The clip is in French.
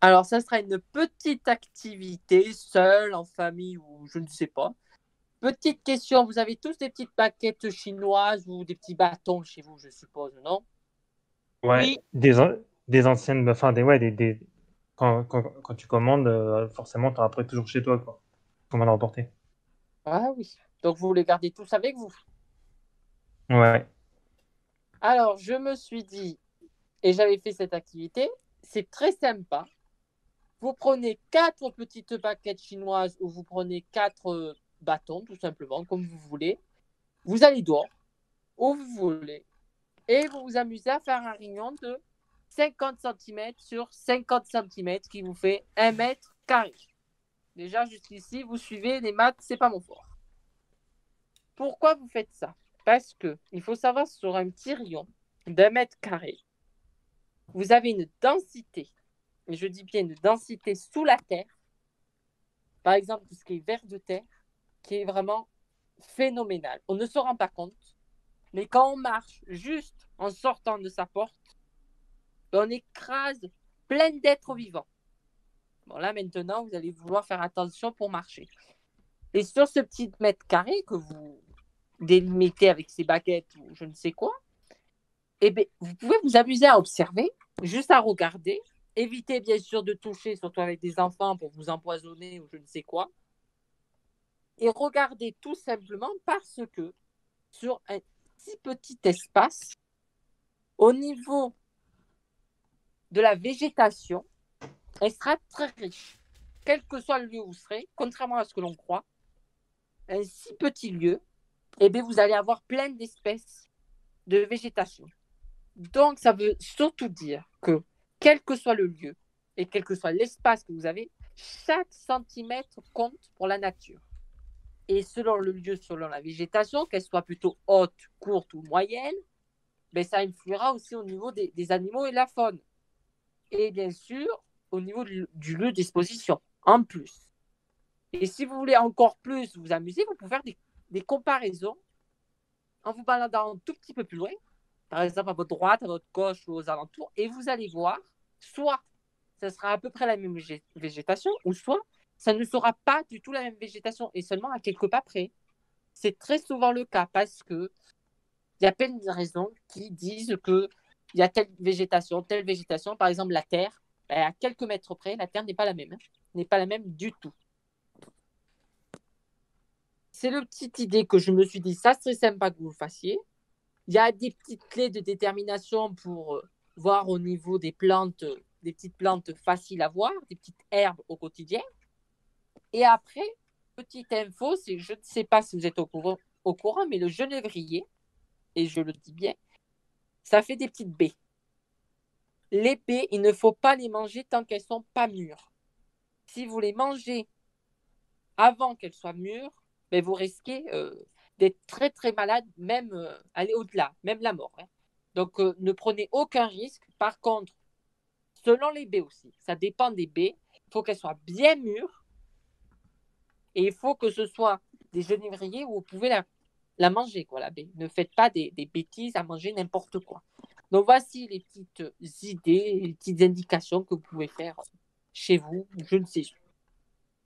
Alors, ça sera une petite activité, seule, en famille ou je ne sais pas. Petite question, vous avez tous des petites baguettes chinoises ou des petits bâtons chez vous, je suppose, non? Ouais, Oui, des anciennes, enfin, ouais, quand tu commandes, forcément, tu après toujours chez toi, quoi. Commande à emporter. Ah oui. Donc, vous les gardez tous avec vous. Ouais. Alors, je me suis dit, et j'avais fait cette activité, c'est très sympa. Vous prenez quatre petites baguettes chinoises ou vous prenez quatre bâtons, tout simplement, comme vous voulez. Vous allez dehors, où vous voulez, et vous vous amusez à faire un rayon de 50 centimètres sur 50 centimètres qui vous fait 1 mètre carré. Déjà, jusqu'ici, vous suivez les maths, c'est pas mon fort. Pourquoi vous faites ça? Parce que il faut savoir sur un petit rayon d'1 mètre carré, vous avez une densité, et je dis bien une densité sous la terre, par exemple tout ce qui est vers de terre, qui est vraiment phénoménal. On ne se rend pas compte, mais quand on marche juste en sortant de sa porte, on écrase plein d'êtres vivants. Bon, là maintenant, vous allez vouloir faire attention pour marcher. Et sur ce petit mètre carré que vous délimitez avec ces baguettes ou je ne sais quoi, eh bien, vous pouvez vous amuser à observer, juste à regarder. Évitez bien sûr de toucher, surtout avec des enfants, pour vous empoisonner ou je ne sais quoi. Et regardez tout simplement parce que sur un si petit espace, au niveau de la végétation, elle sera très riche. Quel que soit le lieu où vous serez, contrairement à ce que l'on croit, un si petit lieu, eh bien, vous allez avoir plein d'espèces de végétation. Donc, ça veut surtout dire que, quel que soit le lieu et quel que soit l'espace que vous avez, chaque centimètre compte pour la nature. Et selon le lieu, selon la végétation, qu'elle soit plutôt haute, courte ou moyenne, ben, ça influera aussi au niveau des animaux et de la faune. Et bien sûr, au niveau du lieu d'exposition, en plus. Et si vous voulez encore plus vous amuser, vous pouvez faire des comparaisons en vous baladant un tout petit peu plus loin, par exemple à votre droite, à votre gauche ou aux alentours, et vous allez voir, soit ça sera à peu près la même végétation, ou soit ça ne sera pas du tout la même végétation, et seulement à quelques pas près. C'est très souvent le cas, parce que il y a plein de raisons qui disent que il y a telle végétation, par exemple la Terre, ben, à quelques mètres près, la Terre n'est pas la même, n'est pas la même du tout. C'est le petite idée que je me suis dit, ça serait sympa que vous le fassiez. Il y a des petites clés de détermination pour voir au niveau des plantes, des petites plantes faciles à voir, des petites herbes au quotidien. Et après, petite info, c'est, je ne sais pas si vous êtes au courant, mais le genévrier, et je le dis bien, ça fait des petites baies. Les baies, il ne faut pas les manger tant qu'elles ne sont pas mûres. Si vous les mangez avant qu'elles soient mûres, ben vous risquez d'être très très malade, même aller au-delà, même la mort, hein. Donc ne prenez aucun risque. Par contre, selon les baies aussi, ça dépend des baies, il faut qu'elles soient bien mûres et il faut que ce soit des genévriers où vous pouvez la manger, quoi, la baie. Ne faites pas des bêtises à manger n'importe quoi. Donc voici les petites idées, les petites indications que vous pouvez faire chez vous, je ne sais